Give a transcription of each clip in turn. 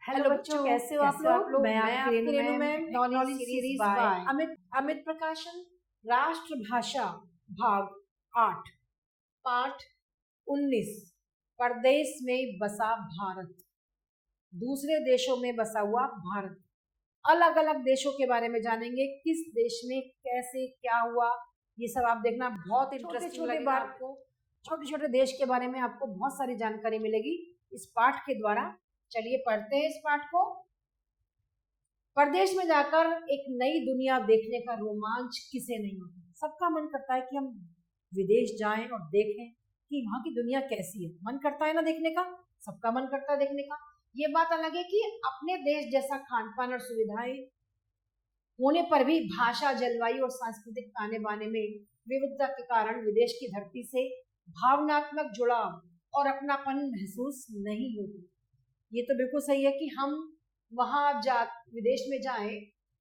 Hello बच्चों, कैसे हो आप लोग। मैं आपकी Renu ma'am, knowledge series by Amit Amit प्रकाशन। राष्ट्रभाषा भाग 8, पाठ 19। परदेश में बसा भारत। दूसरे देशों में बसा हुआ भारत। अलग अलग देशों के बारे में जानेंगे, किस देश में कैसे क्या हुआ, ये सब आप देखना। बहुत इंटरेस्टिंग लगेगा आपको। छोटे छोटे देश के बारे में आपको बहुत सारी जानकारी मिलेगी इस पाठ के द्वारा। चलिए पढ़ते हैं इस पाठ को। परदेश में जाकर एक नई दुनिया देखने का रोमांच किसे नहीं होता। सबका मन करता है कि हम विदेश जाएं और देखें कि वहां की दुनिया कैसी है। मन करता है ना देखने का, सबका मन करता है देखने का। ये बात अलग है कि अपने देश जैसा खान पान और सुविधाएं होने पर भी भाषा, जलवायु और सांस्कृतिक ताने बाने में विविधता के कारण विदेश की धरती से भावनात्मक जुड़ाव और अपनापन महसूस नहीं होती। ये तो बिल्कुल सही है कि हम वहां जा विदेश में जाएं,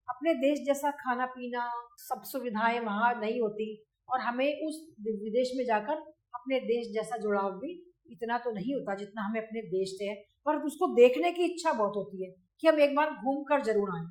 अपने देश जैसा खाना पीना सब सुविधाएं वहां नहीं होती, और हमें उस विदेश में जाकर अपने देश जैसा जुड़ाव भी इतना तो नहीं होता जितना हमें अपने देश से है। पर उसको देखने की इच्छा बहुत होती है कि हम एक बार घूम कर जरूर आए,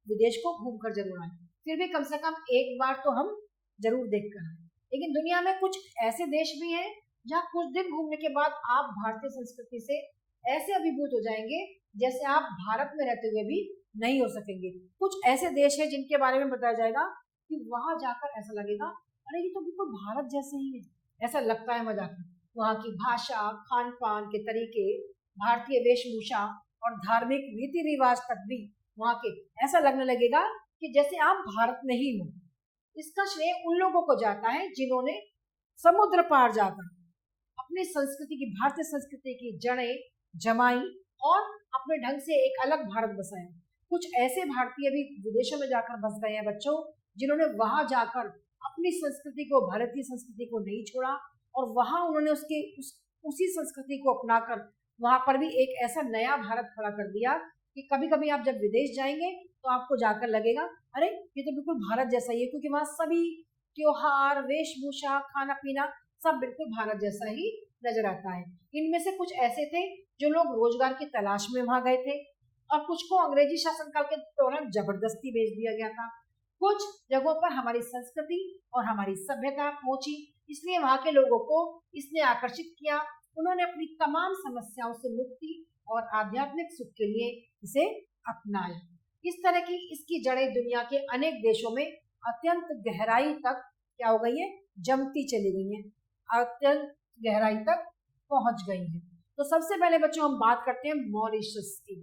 विदेश को घूम कर जरूर आए। फिर भी कम से कम एक बार तो हम जरूर देख कर आए। लेकिन दुनिया में कुछ ऐसे देश भी हैं जहाँ कुछ दिन घूमने के बाद आप भारतीय संस्कृति से ऐसे अभिभूत हो जाएंगे जैसे आप भारत में रहते हुए भी नहीं हो सकेंगे। कुछ ऐसे देश हैं जिनके बारे में बताया जाएगा कि वहां जाकर ऐसा लगेगा, अरे ये तो बिल्कुल भारत जैसे ही है, ऐसा लगता है मजाक। वहां की भाषा, खान पान के तरीके, भारतीय वेशभूषा और धार्मिक रीति रिवाज तक भी वहां के ऐसा लगने लगेगा कि जैसे आप भारत में ही हो। इसका श्रेय उन लोगों को जाता है जिन्होंने समुद्र पार जाकर अपनी संस्कृति की, भारतीय संस्कृति की जड़ें जमाई और अपने ढंग से एक अलग भारत बसाया। कुछ ऐसे भारतीय भी विदेशों में जाकर बस गए हैं बच्चों, जिन्होंने वहां जाकर अपनी संस्कृति को, भारतीय संस्कृति को नहीं छोड़ा, और वहां उन्होंने उसी संस्कृति को अपनाकर वहां पर भी एक ऐसा नया भारत खड़ा कर दिया कि कभी कभी आप जब विदेश जाएंगे तो आपको जाकर लगेगा, अरे ये तो बिल्कुल भारत जैसा ही है, क्योंकि वहां सभी त्योहार, वेशभूषा, खाना पीना सब बिल्कुल भारत जैसा ही नजर आता है। इनमें से कुछ ऐसे थे जो लोग रोजगार की तलाश में वहां गए थे, और कुछ को अंग्रेजी शासनकाल के दौरान जबरदस्ती भेज दिया गया था। कुछ जगहों पर हमारी संस्कृति और हमारी सभ्यता पहुंची, इसलिए वहां के लोगों को इसने आकर्षित किया। उन्होंने अपनी तमाम समस्याओं से मुक्ति और आध्यात्मिक सुख के लिए इसे अपनाया। इस तरह की इसकी जड़ें दुनिया के अनेक देशों में अत्यंत गहराई तक क्या हो गई है, जमती चली गई है, अत्यंत गहराई तक पहुंच गई है। तो सबसे पहले बच्चों हम बात करते हैं मॉरिशस की।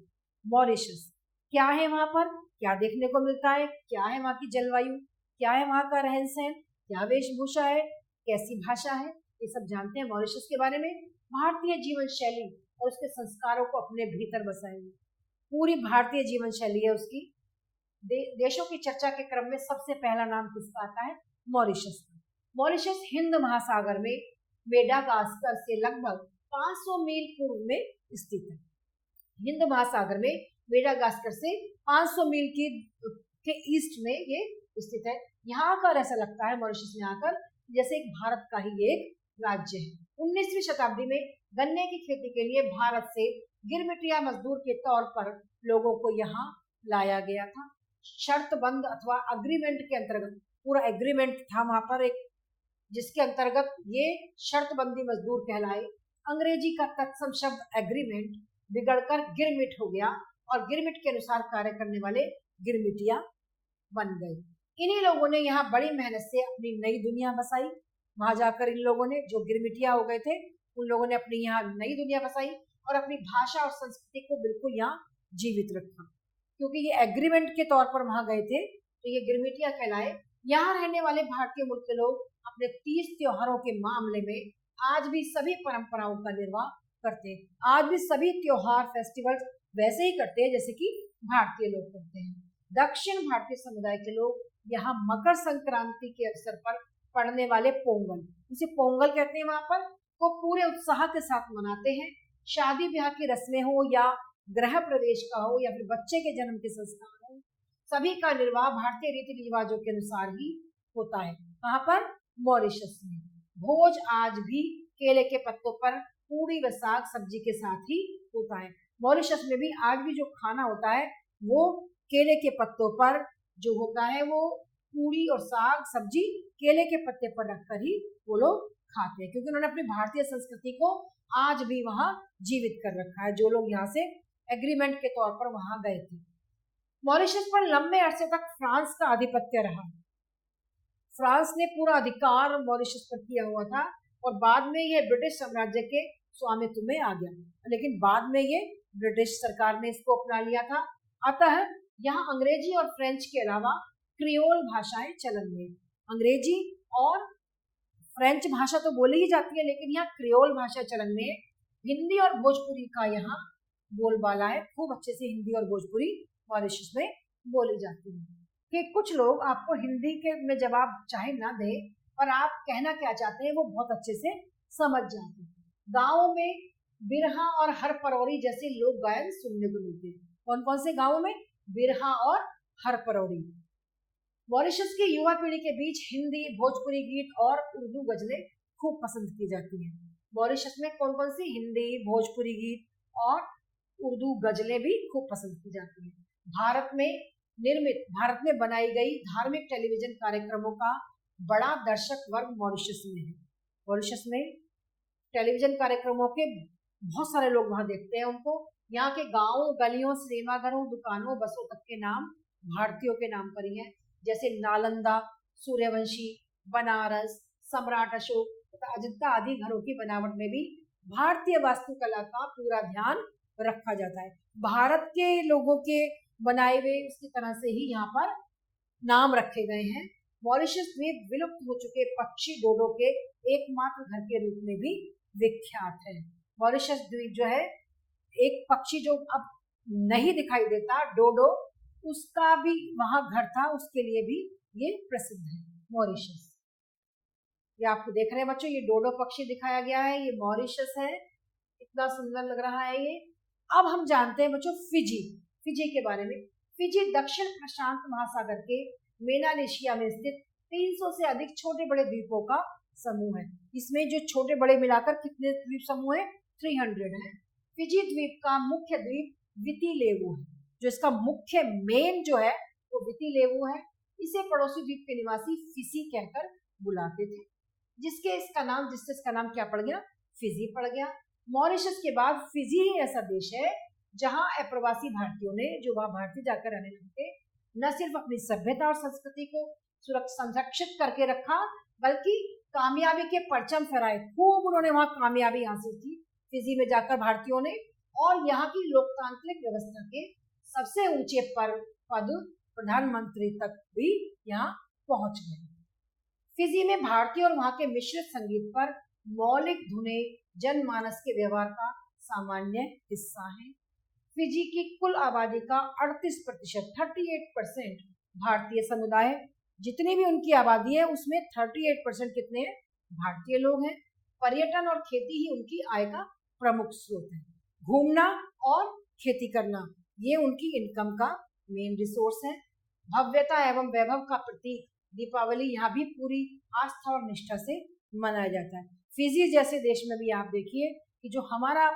मॉरिशस क्या है, वहां पर क्या देखने को मिलता है, क्या है वहां की जलवायु, क्या है वहां का रहन सहन, क्या वेशभूषा है, कैसी भाषा है, ये सब जानते हैं मॉरिशस के बारे में। भारतीय जीवन शैली और उसके संस्कारों को अपने भीतर बसाए हुए पूरी भारतीय जीवन शैली है उसकी। देशों की चर्चा के क्रम में सबसे पहला नाम किसका आता है, मॉरिशस का। मॉरिशस हिंद महासागर में मेडागास्कर से लगभग 500 मील पूर्व में स्थित है। हिंद महासागर में मेडागास्कर से 500 मील के ईस्ट में ये स्थित है। यहाँ आकर ऐसा लगता है मॉरिशस में आकर जैसे एक भारत का ही एक राज्य है। 19वीं शताब्दी में गन्ने की खेती के लिए भारत से गिरमिटिया मजदूर के तौर पर लोगों को यहाँ लाया गया था। शर्तबंद अथवा अग्रीमेंट के अंतर्गत, पूरा एग्रीमेंट था वहां पर एक, जिसके अंतर्गत ये शर्तबंदी मजदूर कहलाए। अंग्रेजी का तत्सम शब्द एग्रीमेंट बिगड़कर गिरमिट हो गया, और गिरमिट के अनुसार कार्य करने वाले गिरमिटिया बन गए। इन्हीं लोगों ने यहाँ बड़ी मेहनत से अपनी नई दुनिया बसाई। वहां जाकर इन लोगों ने, जो गिरमिटिया हो गए थे, उन लोगों ने अपनी यहाँ नई दुनिया बसाई और अपनी भाषा और संस्कृति को बिल्कुल यहाँ जीवित रखा। क्योंकि ये एग्रीमेंट के तौर पर वहां गए थे तो ये गिरमिटिया कहलाए। यहाँ रहने वाले भारतीय मूल के लोग अपने 30 त्योहारों के मामले में आज भी सभी परंपराओं का निर्वाह करते हैं। आज भी सभी त्योहार, फेस्टिवल वैसे ही करते हैं जैसे कि भारतीय लोग करते हैं। दक्षिण भारतीय समुदाय के लोग यहाँ मकर संक्रांति के अवसर पर पड़ने वाले पोंगल, उसे पोंगल कहते हैं, वहां पर को पूरे उत्साह के साथ मनाते हैं। शादी ब्याह की रस्में हो या गृह प्रवेश का हो या फिर बच्चे के जन्म के संस्कार हो, सभी का निर्वाह भारतीय रीति रिवाजों के अनुसार ही होता है। वहां पर मॉरिशस में भोज आज भी केले के पत्तों पर पूरी व साग सब्जी के साथ ही होता है। मॉरिशस में भी आज भी जो खाना होता है वो केले के पत्तों पर जो होता है, वो पूरी और साग सब्जी केले के पत्ते पर रखकर ही वो लोग खाते हैं, क्योंकि उन्होंने अपनी भारतीय संस्कृति को आज भी वहां जीवित कर रखा है, जो लोग यहाँ से एग्रीमेंट के तौर पर वहां गए थे। मॉरिशस पर लंबे अरसे तक फ्रांस का आधिपत्य रहा। फ्रांस ने पूरा अधिकार मॉरिशस पर किया हुआ था और बाद में यह ब्रिटिश साम्राज्य के स्वामित्व में आ गया, लेकिन बाद में ये ब्रिटिश सरकार ने इसको अपना लिया था। अतः यहाँ अंग्रेजी और फ्रेंच के अलावा क्रियोल भाषाएं चलन में। अंग्रेजी और फ्रेंच भाषा तो बोली ही जाती है, लेकिन यहाँ क्रियोल भाषा चलन में। हिंदी और भोजपुरी का यहाँ बोलबाला है, खूब अच्छे से हिंदी और भोजपुरी मॉरिशस में बोली जाती है। कि कुछ लोग आपको हिंदी के में जवाब चाहे ना दे, पर आप कहना क्या चाहते हैं वो बहुत अच्छे से समझ जाते हैं। गाँव में बिरहा और हर परौरी जैसे लोक गायन सुनने को मिलते हैं। कौन कौन से गाँवों में? बिरहा और हर परौरी। मॉरिशस की युवा पीढ़ी के बीच हिंदी, भोजपुरी गीत और उर्दू गजलें खूब पसंद की जाती हैं। मॉरिशस में कौन कौन सी हिंदी, भोजपुरी गीत और उर्दू गजलें भी खूब पसंद की जाती हैं। भारत में बनाई गई धार्मिक टेलीविजन कार्यक्रमों का बड़ा दर्शक वर्ग मॉरिशस में है। मॉरिशस में टेलीविजन कार्यक्रमों के बहुत सारे लोग वहां देखते हैं उनको। यहाँ के गांवों, गलियों, सिनेमाघरों, दुकानों, बसों तक के नाम भारतीयों के नाम पर ही हैं, जैसे नालंदा, सूर्यवंशी, बनारस, सम्राट अशोक तथा अजंता आदि घरों की बनावट में भी भारतीय वास्तुकला का पूरा ध्यान रखा जाता है। भारत के लोगों के बनाए हुए उसकी तरह से ही यहाँ पर नाम रखे गए हैं। मॉरिशस द्वीप विलुप्त हो चुके पक्षी डोडो के एकमात्र घर के रूप में भी विख्यात है। मॉरिशस द्वीप जो है, एक पक्षी जो अब नहीं दिखाई देता, डोडो, उसका भी वहां घर था, उसके लिए भी ये प्रसिद्ध है मॉरिशस। ये आपको देख रहे हैं बच्चों, ये डोडो पक्षी दिखाया गया है, ये मॉरिशस है, इतना सुंदर लग रहा है ये। अब हम जानते हैं बच्चों फिजी के बारे में। फिजी दक्षिण प्रशांत महासागर के मेलानेशिया में स्थित 300 से अधिक छोटे बड़े द्वीपों का समूह है। इसमें जो छोटे बड़े मिलाकर कितने द्वीप समूह है? 300 है। फिजी द्वीप का मुख्य द्वीप वितिलेवु है, जो इसका मुख्य मेन जो है वो वितिलेवु है। इसे पड़ोसी द्वीप के निवासी फिजी कहकर बुलाते थे, जिससे इसका नाम क्या पड़ गया? फिजी पड़ गया। मॉरिशस के बाद फिजी ही ऐसा देश है जहां अप्रवासी भारतीयों ने, जो वहां भारतीय जाकर रहने लगे, न सिर्फ अपनी सभ्यता और संस्कृति को संरक्षित करके रखा, बल्कि कामयाबी के परचम फहराए। खूब उन्होंने वहां कामयाबी हासिल की फिजी में जाकर भारतीयों ने, और यहाँ की लोकतांत्रिक व्यवस्था के सबसे ऊंचे पद प्रधानमंत्री तक भी यहाँ पहुंच गए। फिजी में भारतीय और वहां के मिश्रित संगीत पर मौलिक धुनें जनमानस के व्यवहार का सामान्य हिस्सा है। फिजी की कुल आबादी का 38% 38% भारतीय समुदाय है। जितनी भी उनकी आबादी है उसमें 38% कितने हैं? भारतीय लोग हैं। पर्यटन और खेती ही उनकी आय का प्रमुख स्रोत है। घूमना और खेती करना ये उनकी इनकम का मेन रिसोर्स है। भव्यता एवं वैभव का प्रतीक दीपावली यहाँ भी पूरी आस्था और निष्ठा से मनाया जाता है। फिजी जैसे देश में भी आप देखिए कि जो हमारा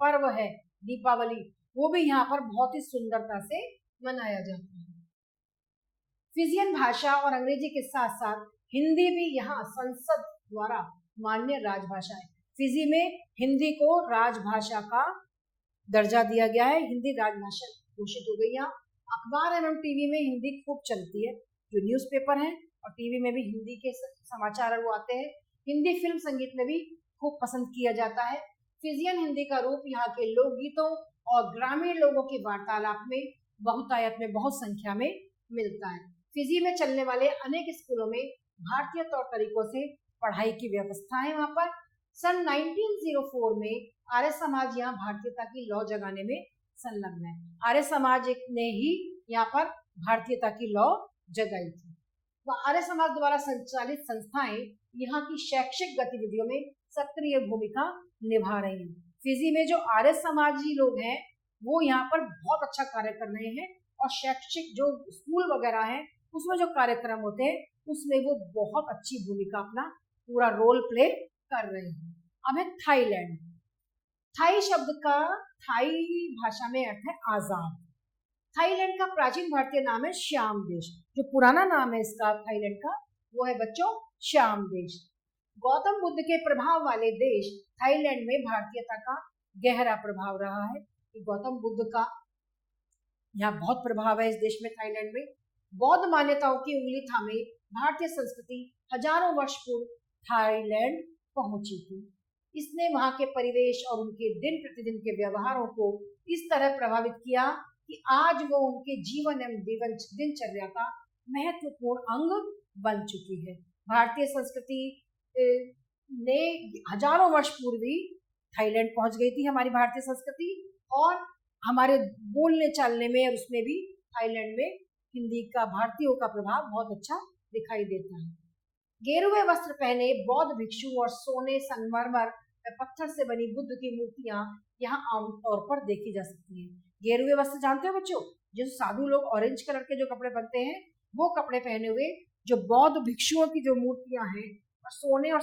पर्व है दीपावली, वो भी यहाँ पर बहुत ही सुंदरता से मनाया जाता है। फिजियन भाषा और अंग्रेजी के साथ साथ हिंदी भी यहाँ संसद द्वारा मान्य राजभाषा है। फिजी में हिंदी को राजभाषा का दर्जा दिया गया है, हिंदी राजभाषा घोषित हो गई। यहाँ अखबार एवं टीवी में हिंदी खूब चलती है, जो न्यूज़पेपर है, और टीवी में भी हिंदी के समाचार वो आते हैं। हिंदी फिल्म संगीत में भी खूब पसंद किया जाता है। फिजियन हिंदी का रूप यहाँ के लोकगीतों और ग्रामीण लोगों की वार्तालाप में बहुतायत में बहुत संख्या में मिलता है। फिजी में चलने वाले अनेक स्कूलों में भारतीय तौर तरीकों से पढ़ाई की व्यवस्था है। वहाँ पर सन 1904 में आर्य समाज यहाँ भारतीयता की लौ जगाने में संलग्न है। आर्य समाज ने ही यहाँ पर भारतीयता की लौ जगाई थी। वह आर्य समाज द्वारा संचालित संस्थाएं यहाँ की शैक्षिक गतिविधियों में सक्रिय भूमिका निभा रही हैं। फिजी में जो आर्य समाजी लोग हैं वो यहाँ पर बहुत अच्छा कार्य कर रहे हैं, और शैक्षिक जो स्कूल वगैरह हैं उसमें जो कार्यक्रम होते हैं उसमें वो बहुत अच्छी भूमिका अपना पूरा रोल प्ले कर रहे हैं। अब है थाईलैंड। थाई शब्द का थाई भाषा में अर्थ है आजाद। थाईलैंड का प्राचीन भारतीय नाम है श्याम देश। जो पुराना नाम है इसका थाईलैंड का वो है बच्चों श्याम देश। गौतम बुद्ध के प्रभाव वाले देश थाईलैंड में भारतीयता का गहरा प्रभाव रहा है। गौतम बुद्ध का यहाँ बहुत प्रभाव है इस देश में, थाईलैंड में। बौद्ध मान्यताओं की उंगली थामे भारतीय संस्कृति हजारों वर्ष पूर्व थाईलैंड पहुंची थी। इसने वहां के परिवेश और उनके दिन प्रतिदिन के व्यवहारों को इस तरह प्रभावित किया कि आज वो उनके जीवन एवं दिनचर्या का महत्वपूर्ण अंग बन चुकी है। भारतीय संस्कृति ने हजारों वर्ष पूर्व ही थाईलैंड पहुंच गई थी हमारी भारतीय संस्कृति, और हमारे बोलने चालने में और उसमें भी थाईलैंड में हिंदी का, भारतीयों का प्रभाव बहुत अच्छा दिखाई देता है। गेरुए वस्त्र पहने बौद्ध भिक्षु और सोने, संगमरमर, पत्थर से बनी बुद्ध की मूर्तियां यहाँ आमतौर पर देखी जा सकती हैं। गेरुए वस्त्र जानते हो बच्चों, जो साधु लोग ऑरेंज कलर के जो कपड़े पहनते हैं वो कपड़े पहने हुए जो बौद्ध भिक्षुओं की जो मूर्तियां हैं, और सोने और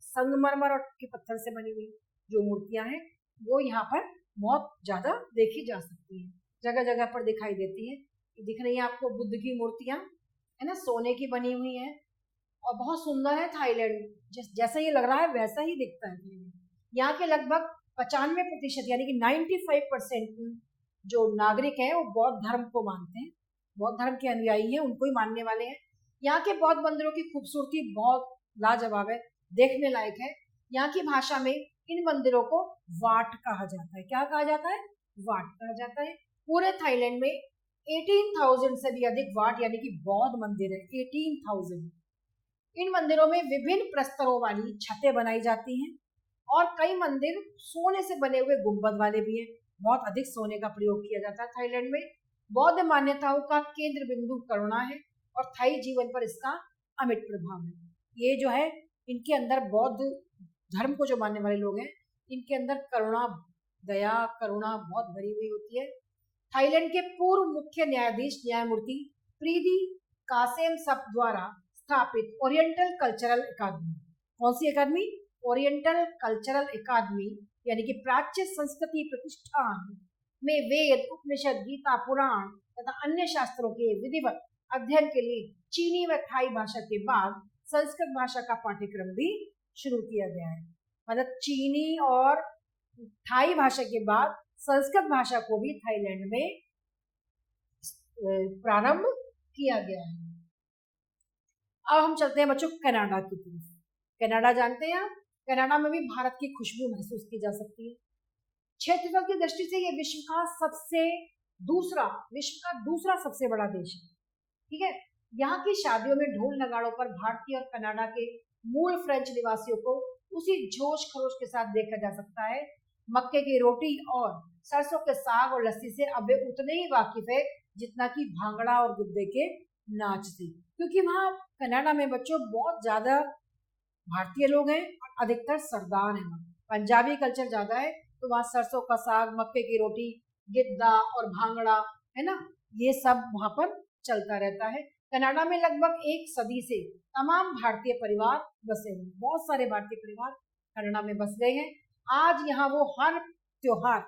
संगमरमर और के पत्थर से बनी हुई जो मूर्तियां हैं वो यहाँ पर बहुत ज्यादा देखी जा सकती है, जगह जगह पर दिखाई देती है। दिख रही है आपको बुद्ध की मूर्तियां, है ना, सोने की बनी हुई है और बहुत सुंदर है। थाईलैंड जैसा ये लग रहा है वैसा ही दिखता है। यहाँ के लगभग 95% यानी कि 95% जो नागरिक हैं वो बौद्ध धर्म को मानते हैं, बौद्ध धर्म के अनुयायी हैं, उनको ही मानने वाले हैं। यहाँ के बौद्ध मंदिरों की खूबसूरती बहुत लाजवाब है, देखने लायक है। यहाँ की भाषा में इन मंदिरों को वाट कहा जाता है। क्या कहा जाता है? वाट कहा जाता है। पूरे थाईलैंड में 18,000 से भी अधिक वाट यानी कि बौद्ध मंदिर है, 18,000। इन मंदिरों में विभिन्न प्रस्तरों वाली छतें बनाई जाती हैं और कई मंदिर सोने से बने हुए गुंबद वाले भी हैं। बहुत अधिक सोने का प्रयोग किया जाता है थाईलैंड में। बौद्ध मान्यताओं का केंद्र बिंदु करुणा है और थाई जीवन पर इसका अमिट प्रभाव है। ये जो है इनके अंदर बौद्ध धर्म को जो मानने वाले लोग हैं इनके अंदर करुणा, दया, करुणा बहुत भरी हुई होती है। थाईलैंड के पूर्व मुख्य न्यायाधीश न्यायमूर्ति प्रीति कासेमसप द्वारा स्थापित ओरिएंटल कल्चरल अकादमी, कौन सी अकादमी? ओरिएंटल कल्चरल अकादमी यानी कि प्राच्य संस्कृति प्रतिष्ठान में वेद, उपनिषद, गीता, पुराण तथा अन्य शास्त्रों के विधिवत अध्ययन के लिए चीनी व थाई भाषा के बाद संस्कृत भाषा का पाठ्यक्रम भी शुरू किया गया है। मतलब चीनी और थाई भाषा के बाद संस्कृत भाषा को भी थाईलैंड में प्रारंभ किया गया है। अब हम चलते हैं बच्चों कनाडा की तरफ। कनाडा जानते हैं आप? कनाडा में भी भारत की खुशबू महसूस की जा सकती है। क्षेत्रफल की दृष्टि से ये विश्व का दूसरा सबसे बड़ा देश है। ठीक है, यहाँ की शादियों में ढोल नगाड़ों पर भारतीय और कनाडा के मूल फ्रेंच निवासियों को उसी जोश खरोश के साथ देखा जा सकता है। मक्के की रोटी और सरसों के साग और लस्सी से अब वे उतने ही वाकिफ है जितना कि भांगड़ा और गुद्दे के नाच से, क्योंकि वहाँ कनाडा में बच्चों बहुत ज्यादा भारतीय लोग हैं और अधिकतर सरदार हैं। पंजाबी कल्चर ज्यादा है तो वहाँ सरसों का साग, मक्के की रोटी, गिद्दा और भांगड़ा, है ना, ये सब वहाँ पर चलता रहता है। कनाडा में लगभग 1 सदी से तमाम भारतीय परिवार बसे हुए, बहुत सारे भारतीय परिवार कनाडा में बस गए हैं। आज यहाँ वो हर त्योहार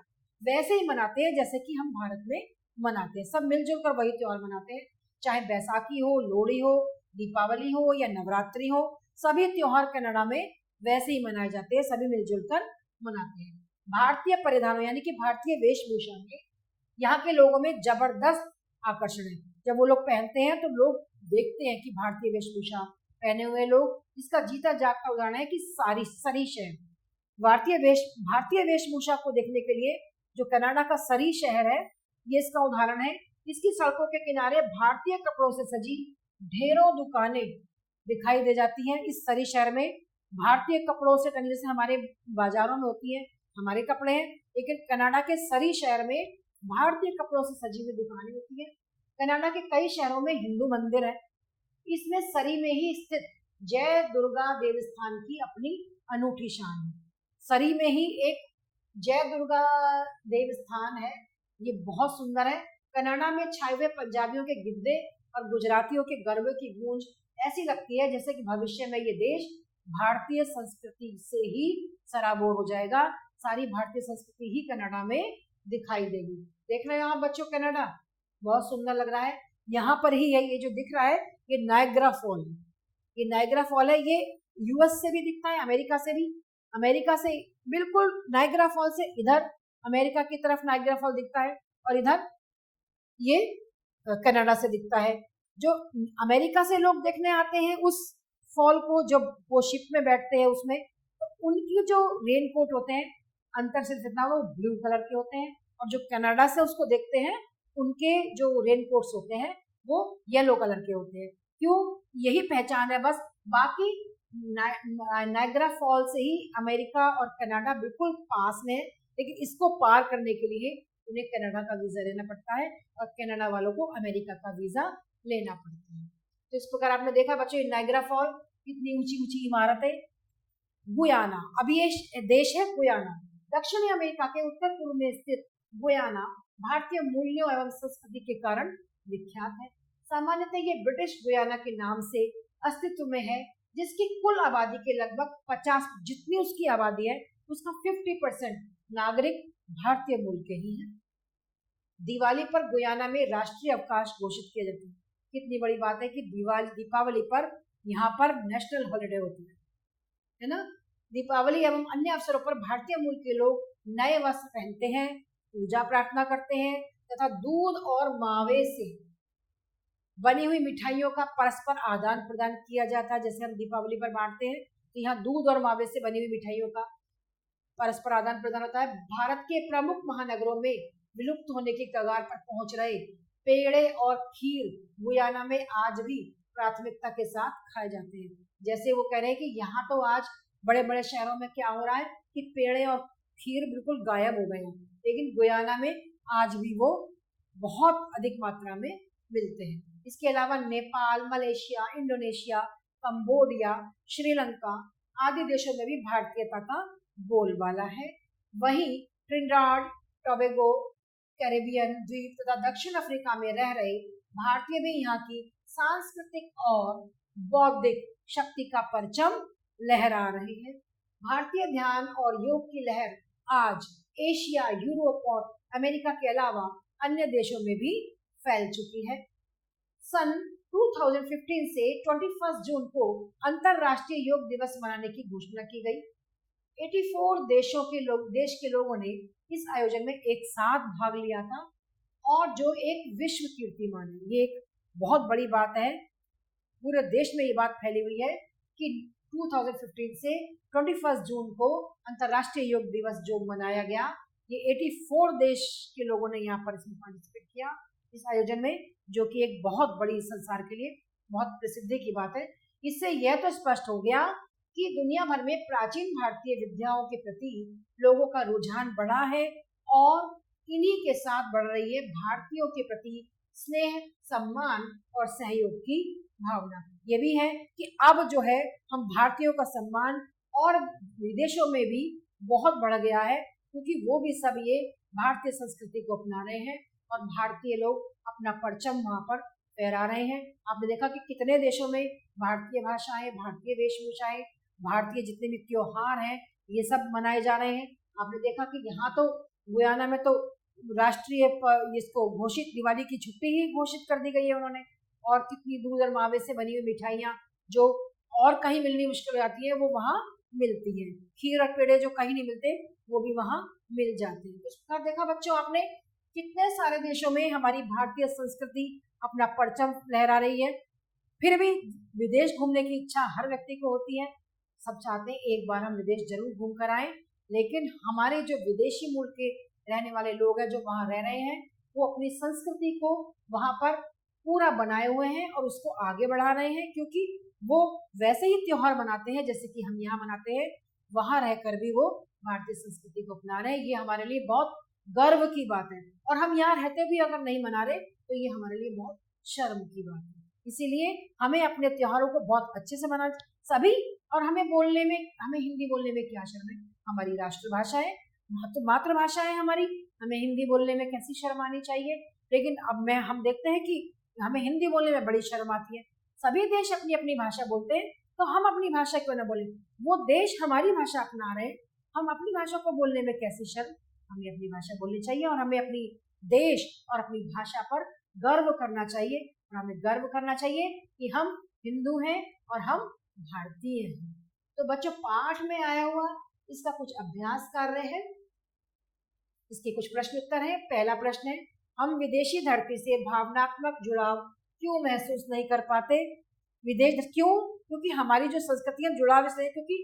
वैसे ही मनाते हैं जैसे कि हम भारत में मनाते हैं। सब मिलजुल कर वही त्योहार मनाते हैं, चाहे बैसाखी हो, लोहड़ी हो, दीपावली हो या नवरात्रि हो, सभी त्योहार कनाडा में वैसे ही मनाए जाते हैं, सभी मिलजुल कर मनाते हैं। भारतीय परिधानों यानी कि भारतीय वेशभूषा में यहाँ के लोगों में जबरदस्त आकर्षण है। जब वो लोग पहनते हैं तो लोग देखते हैं कि भारतीय वेशभूषा पहने हुए लोग, इसका जीता जागता उदाहरण है कि सरी शहर भारतीय वेशभूषा को देखने के लिए जो कनाडा का सरी शहर है ये इसका उदाहरण है। इसकी सड़कों के किनारे भारतीय कपड़ों से सजी ढेरों दुकानें दिखाई दे जाती हैं। इस सरी शहर में भारतीय कपड़ों से टंगी, जैसे हमारे बाजारों में होती है हमारे कपड़े हैं, लेकिन कनाडा के सरी शहर में भारतीय कपड़ों से सजी हुई दुकानें होती है। कनाडा के कई शहरों में हिंदू मंदिर है। इसमें सरी में ही स्थित जय दुर्गा देवस्थान की अपनी अनूठी शान है। सरी में ही एक जय दुर्गा देवस्थान है, ये बहुत सुंदर है। कनाडा में छाए हुए पंजाबियों के गिद्दे और गुजरातियों के गरबे की गूंज ऐसी लगती है जैसे कि भविष्य में ये देश भारतीय संस्कृति से ही सराबोर हो जाएगा। सारी भारतीय संस्कृति ही कनाडा में दिखाई देगी। देख रहे हो आप बच्चों, कनाडा बहुत सुंदर लग रहा है। यहाँ पर ही है, ये जो दिख रहा है ये नायग्रा फॉल है। ये नायग्रा फॉल है, ये यूएस से भी दिखता है, अमेरिका से भी। अमेरिका से बिल्कुल नायग्रा फॉल से इधर अमेरिका की तरफ नायग्रा फॉल दिखता है, और इधर ये कनाडा से दिखता है। जो अमेरिका से लोग देखने आते हैं उस फॉल को, जब वो शिप में बैठते हैं उसमें, तो उनकी जो रेनकोट होते हैं, अंतर सिर्फ इतना, वो ब्लू कलर के होते हैं, और जो कनाडा से उसको देखते हैं उनके जो रेनकोट्स होते हैं वो येलो कलर के होते हैं। क्यों? यही पहचान है बस। बाकी नायग्रा फॉल से ही अमेरिका और कनाडा बिल्कुल पास में है, लेकिन इसको पार करने के लिए उन्हें कनाडा का वीजा लेना पड़ता है, और कनाडा वालों को अमेरिका का वीजा लेना पड़ता है। तो इस प्रकार आपने देखा बच्चों, नायग्रा फॉल कितनी ऊंची ऊंची इमारत है। गुयाना, अभी ये देश है गुयाना, दक्षिणी अमेरिका के उत्तर पूर्व में स्थित गुयाना भारतीय मूल्यों एवं संस्कृति के कारण विख्यात है। सामान्यतः ये ब्रिटिश गुयाना के नाम से अस्तित्व में है, जिसकी कुल आबादी के लगभग 50, जितनी उसकी आबादी है उसका 50% नागरिक भारतीय मूल के ही हैं। दिवाली पर गुयाना में राष्ट्रीय अवकाश घोषित किया जाता है। कितनी बड़ी बात है कि दीपावली पर यहाँ पर नेशनल हॉलिडे होती है ना। दीपावली एवं अन्य अवसरों पर भारतीय मूल के लोग नए वस्त्र पहनते हैं, पूजा प्रार्थना करते हैं तथा दूध और मावे से बनी हुई मिठाइयों का परस्पर आदान प्रदान किया जाता है। जैसे हम दीपावली पर बांटते हैं, तो यहाँ दूध और मावे से बनी हुई मिठाइयों का परस्पर आदान प्रदान होता है। भारत के प्रमुख महानगरों में विलुप्त होने की कगार पर पहुंच रहे पेड़े और खीर गुयाना में आज भी प्राथमिकता के साथ खाए जाते हैं। जैसे वो कह रहे हैं कि यहाँ तो आज बड़े बड़े शहरों में क्या हो रहा है कि पेड़े और खीर बिल्कुल गायब हो गए हैं, लेकिन गुयाना में आज भी वो बहुत अधिक मात्रा में मिलते हैं। इसके अलावा Nepal, Malaysia, Indonesia, Cambodia, Sri Lanka आदि देशों में भी भारतीयता का बोलबाला है। वहीं ट्रिनिडाद टोबैगो, कैरेबियन द्वीप तथा दक्षिण अफ्रीका में रह रहे भारतीय भी यहाँ की सांस्कृतिक और बौद्धिक शक्ति का परचम लहरा रहे हैं। भारतीय ध्यान और योग की लहर आज एशिया, यूरोप और अमेरिका के अलावा अन्य देशों में भी फैल चुकी है। सन 2015 से 21 जून को अंतरराष्ट्रीय योग दिवस मनाने की घोषणा की गई। 84 देश के लोगों ने इस आयोजन में एक साथ भाग लिया था, और जो एक विश्व कीर्तिमान है। ये एक बहुत बड़ी बात है, पूरे देश में ये बात फैली हुई है कि 2015 से 21 जून को अंतरराष्ट्रीय योग दिवस जो मनाया गया, ये 84 देश के लोगों ने यहाँ पर इसमें पार्टिसिपेट किया इस आयोजन में, जो कि एक बहुत बड़ी संसार के लिए बहुत प्रसिद्धि की बात है। इससे यह तो स्पष्ट हो गया कि दुनिया भर में प्राचीन भारतीय विद्याओं के प्रति लोगों का रुझान बढ़ा है, और इन्हीं के साथ बढ़ रही है भारतीयों के प्रति स्नेह, सम्मान और सहयोग की भावना। ये भी है कि अब जो है हम भारतीयों का सम्मान और विदेशों में भी बहुत बढ़ गया है, क्योंकि वो भी सब ये भारतीय संस्कृति को अपना रहे हैं, और भारतीय लोग अपना परचम वहाँ पर फहरा रहे हैं। आपने देखा कि कितने देशों में भारतीय भाषाएं, भारतीय वेशभूषाएं, भारतीय जितने भी त्योहार हैं ये सब मनाए जा रहे हैं। आपने देखा कि यहाँ तो गुयाना में तो राष्ट्रीय इसको घोषित दिवाली की छुट्टी ही घोषित कर दी गई है उन्होंने, और कितनी दूध और मावे से बनी हुई मिठाइयाँ जो और कहीं मिलनी मुश्किल हो जाती है वो वहाँ मिलती है। खीर और पेड़े जो कहीं नहीं मिलते वो भी वहाँ मिल जाते हैं। तो देखा बच्चों आपने कितने सारे देशों में हमारी भारतीय संस्कृति अपना परचम लहरा रही है। फिर भी विदेश घूमने की इच्छा हर व्यक्ति को होती है, सब चाहते हैं एक बार हम विदेश जरूर घूम कर आए, लेकिन हमारे जो विदेशी मूल के रहने वाले लोग हैं जो वहाँ रह रहे हैं, वो अपनी संस्कृति को वहाँ पर पूरा बनाए हुए हैं और उसको आगे बढ़ा रहे हैं, क्योंकि वो वैसे ही त्योहार मनाते हैं जैसे कि हम यहाँ मनाते हैं, वहाँ रहकर भी वो भारतीय संस्कृति को अपना रहे हैं। ये हमारे लिए बहुत गर्व की बात है, और हम यहाँ रहते भी अगर नहीं मना रहे तो ये हमारे लिए बहुत शर्म की बात है। इसीलिए हमें अपने त्योहारों को बहुत अच्छे से मना सभी, और हमें बोलने में, हमें हिंदी बोलने में क्या शर्म है, हमारी राष्ट्रभाषा है, मातृभाषा है हमारी, हमें हिंदी बोलने में कैसी शर्म आनी चाहिए। लेकिन अब हम देखते हैं कि हमें हिंदी बोलने में बड़ी शर्म आती है। सभी देश अपनी अपनी भाषा बोलते हैं, तो हम अपनी भाषा क्यों ना बोलें। वो देश हमारी भाषा अपना रहे हैं, हम अपनी भाषा को बोलने में कैसे शर्म, हमें अपनी भाषा बोलनी चाहिए और हमें अपनी देश और अपनी भाषा पर गर्व करना चाहिए। और हमें गर्व करना चाहिए कि हम हिंदू हैं और हम भारतीय हैं। तो बच्चों, पाठ में आया हुआ इसका कुछ अभ्यास कार्य है, इसके कुछ प्रश्न उत्तर हैं। पहला प्रश्न है, हम विदेशी धरती से भावनात्मक जुड़ाव क्यों महसूस नहीं कर पाते? विदेश क्यों? क्योंकि हमारी जो संस्कृति है जुड़ाव इसलिए क्योंकि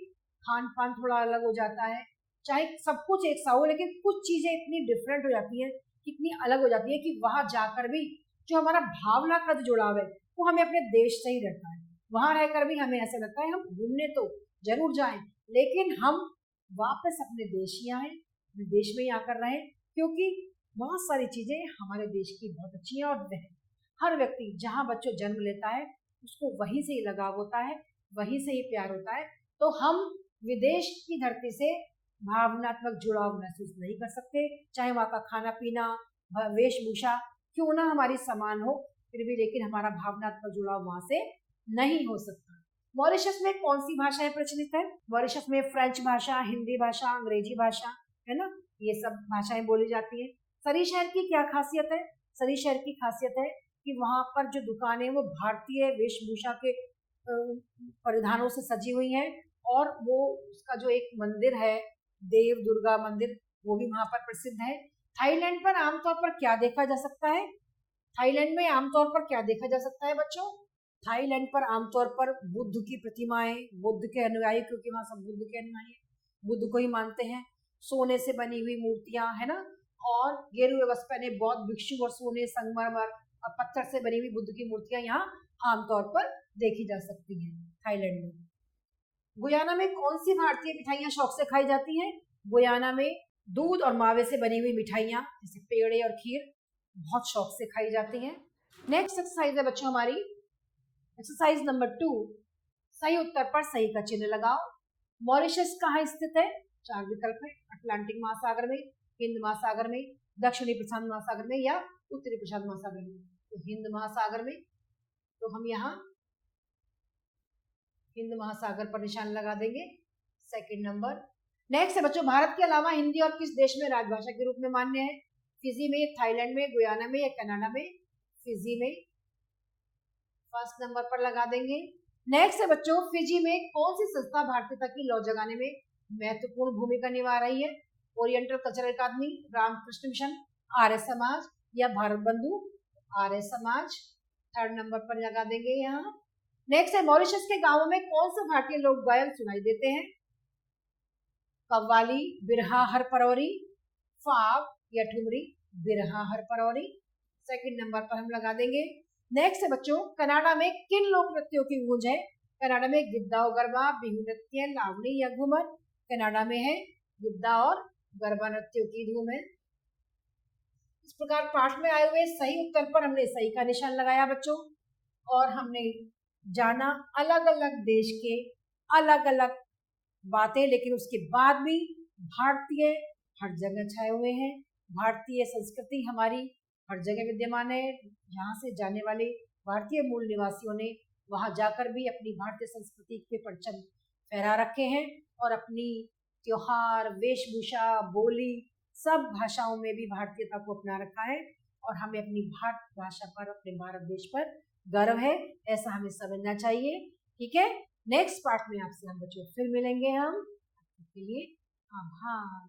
खान पान थोड़ा अलग हो जाता है। चाहे सब कुछ एक सा हो, लेकिन कुछ चीजें इतनी डिफरेंट हो जाती हैं, कितनी अलग हो जाती है कि वहां जाकर भी जो हमारा भावना का जुड़ाव है वो हमें अपने देश से ही रहता है। वहां रहकर भी हमें ऐसा लगता है हम घूमने तो जरूर जाएं, लेकिन हम वापस अपने देश ही आए, अपने देश में ही आकर रहें, क्योंकि बहुत सारी चीजें हमारे देश की बहुत अच्छी हैं। और हर व्यक्ति जहाँ बच्चों जन्म लेता है उसको वहीं से ही लगाव होता है, वहीं से ही प्यार होता है। तो हम विदेश की धरती से भावनात्मक जुड़ाव महसूस नहीं कर सकते, चाहे वहाँ का खाना पीना, वेशभूषा क्यों ना हमारी समान हो, फिर भी लेकिन हमारा भावनात्मक जुड़ाव वहां से नहीं हो सकता। मॉरिशस में कौन सी भाषाएं प्रचलित है? मॉरिशस में फ्रेंच भाषा, हिंदी भाषा, अंग्रेजी भाषा, है ना, ये सब भाषाएं बोली जाती है। सरी शहर की क्या खासियत है? सरी शहर की खासियत है कि वहां पर जो दुकानें वो भारतीय वेशभूषा के परिधानों से सजी हुई हैं, और वो उसका जो एक मंदिर है, देव दुर्गा मंदिर, वो भी वहां पर प्रसिद्ध है। थाईलैंड पर आमतौर पर क्या देखा जा सकता है? थाईलैंड में आमतौर पर क्या देखा जा सकता है बच्चों? थाईलैंड पर आमतौर पर बुद्ध की प्रतिमाएं, बुद्ध के अनुयायी, क्योंकि वहां सब बुद्ध के अनुयायी बुद्ध को ही मानते हैं, सोने से बनी हुई मूर्तियां, है ना, और गेरुए वस्त्र पहने बौद्ध भिक्षु और सोने, संगमरमर और पत्थर से बनी हुई बुद्ध की मूर्तियां यहाँ आमतौर पर देखी जा सकती हैं थाईलैंड में। गुयाना में कौन सी भारतीय मिठाइयाँ शौक से खाई जाती हैं? गुयाना में दूध और मावे से बनी हुई मिठाइयाँ जैसे पेड़े और खीर बहुत शौक से खाई जाती हैं। नेक्स्ट एक्सरसाइज है बच्चों हमारी एक्सरसाइज नंबर 2। सही उत्तर पर सही का चिन्ह लगाओ। मॉरिशस कहाँ स्थित है? 4 विकल्प है, अटलांटिक महासागर में, हिंद महासागर में, दक्षिणी प्रशांत महासागर में या उत्तरी प्रशांत महासागर में। तो हिंद महासागर में, तो हम यहाँ हिंद महासागर पर निशान लगा देंगे। Second number. नेक्स्ट है बच्चों, भारत के अलावा हिंदी और किस देश में राजभाषा के रूप में मान्य है? फिजी में, थाईलैंड में, गुयाना में या कनाडा में? फिजी में, फर्स्ट नंबर पर लगा देंगे। नेक्स्ट है बच्चों, फिजी में कौन सी संस्था भारतीयता की लौ जगाने में महत्वपूर्ण भूमिका निभा रही है? ओरिएंटल कल्चरल अकादमी, रामकृष्ण मिशन, आर्य समाज या भारत बंधु? आर्य समाज थर्ड नंबर पर लगा देंगे यहाँ। नेक्स्ट है, मॉरिशस के गांवों में कौन सा भारतीय लोक गायन सुनाई देते हैं? कव्वाली, बिरहा, हर परौरी, फाग या ठुमरी? बिरहा, हर परौरी सेकंड नंबर पर हम लगा देंगे। नेक्स्ट है बच्चों, कनाडा में किन लोक नृत्यों की गूंज है? कनाडा में गिद्दा और गरबा, बिहू नृत्य, लावणी या घूमर? कनाडा में है गिद्दा और गरबा नृत्यों की धूम है। इस प्रकार पाठ में आए हुए सही उत्तर पर हमने सही का निशान लगाया बच्चों, और हमने जाना अलग अलग देश के अलग अलग बातें, लेकिन उसके बाद भी भारतीय हर जगह छाए हुए हैं। भारतीय संस्कृति हमारी हर जगह विद्यमान है। यहाँ से जाने वाले भारतीय मूल निवासियों ने वहाँ जाकर भी अपनी भारतीय संस्कृति के परचम फहरा रखे हैं, और अपनी त्योहार, वेशभूषा, बोली, सब भाषाओं में भी भारतीयता को अपना रखा है। और हमें अपनी भारत भाषा पर, अपने भारत देश पर गर्व है, ऐसा हमें समझना चाहिए। ठीक है, नेक्स्ट पार्ट में आपसे हम बच्चों फिर मिलेंगे। हम के लिए आभार।